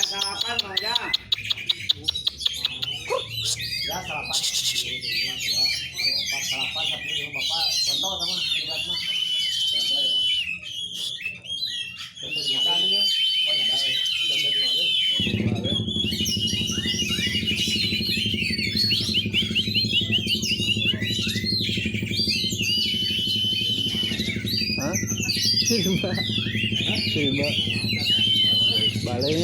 Sarapan Bang ya. Ya sarapan. 4 sarapan tapi di rumah Bapak. Contoh sama lihat mah. Contoh ya. Contoh di makannya. Oh ya ada. Contoh di mana? Hah? Silba. Silba. Balik.